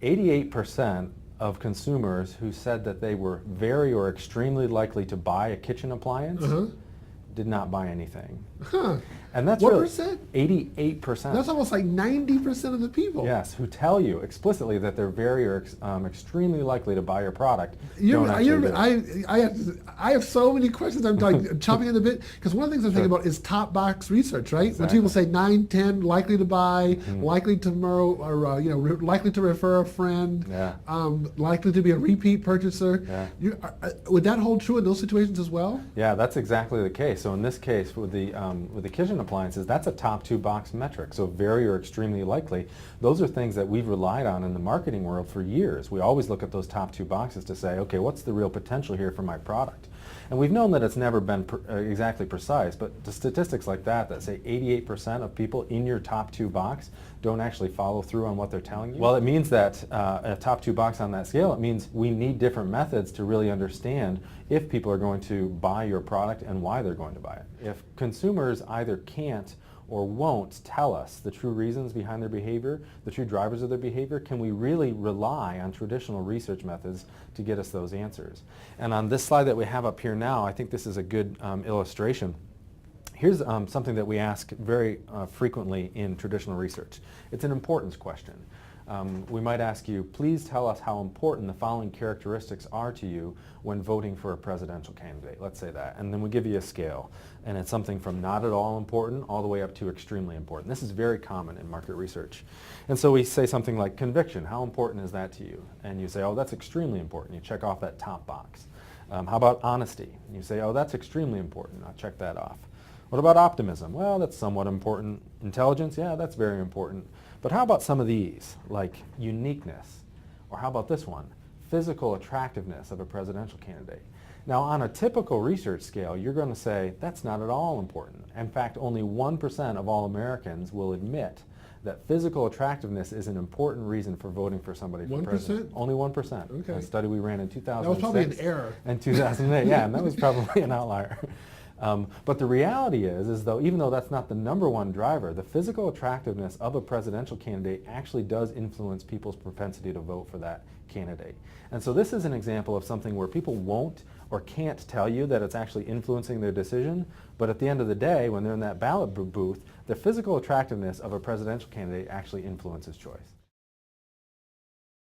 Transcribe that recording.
88% of consumers who said that they were very or extremely likely to buy a kitchen appliance did not buy anything. Huh. And that's What really percent? 88%. That's almost like 90% of the people. Yes, who tell you explicitly that they're very or extremely likely to buy your product. I have so many questions. I'm like chopping in a bit because one of the things I'm thinking about is top box research, right? Exactly. When people say 9, 10, likely to buy, likely to likely to refer a friend, likely to be a repeat purchaser. Yeah. Would that hold true in those situations as well? Yeah, that's exactly the case. So in this case, with the kitchen appliances, that's a top 2 box metric. So very or extremely likely. Those are things that we've relied on in the marketing world for years. We always look at those top 2 boxes to say, okay, what's the real potential here for my product? And we've known that it's never been exactly precise, but the statistics like that say 88% of people in your top 2 box don't actually follow through on what they're telling you. Well, it means that a top 2 box on that scale, it means we need different methods to really understand if people are going to buy your product and why they're going to buy it. If consumers either can't or won't tell us the true reasons behind their behavior, the true drivers of their behavior, can we really rely on traditional research methods to get us those answers? And on this slide that we have up here now, I think this is a good illustration. Here's something that we ask very frequently in traditional research. It's an importance question. We might ask you, please tell us how important the following characteristics are to you when voting for a presidential candidate. Let's say that. And then we give you a scale. And it's something from not at all important all the way up to extremely important. This is very common in market research. And so we say something like conviction. How important is that to you? And you say, oh, that's extremely important. You check off that top box. How about honesty? And you say, oh, that's extremely important. I'll check that off. What about optimism? Well, that's somewhat important. Intelligence? Yeah, that's very important. But how about some of these, like uniqueness? Or how about this one? Physical attractiveness of a presidential candidate. Now, on a typical research scale, you're going to say that's not at all important. In fact, only 1% of all Americans will admit that physical attractiveness is an important reason for voting for somebody for president. 1%? Only 1%. Okay. A study we ran in 2006. That was probably an error. And 2008, yeah, and that was probably an outlier. But the reality is though, even though that's not the #1 driver, the physical attractiveness of a presidential candidate actually does influence people's propensity to vote for that candidate. And so this is an example of something where people won't or can't tell you that it's actually influencing their decision, but at the end of the day, when they're in that ballot booth, the physical attractiveness of a presidential candidate actually influences choice.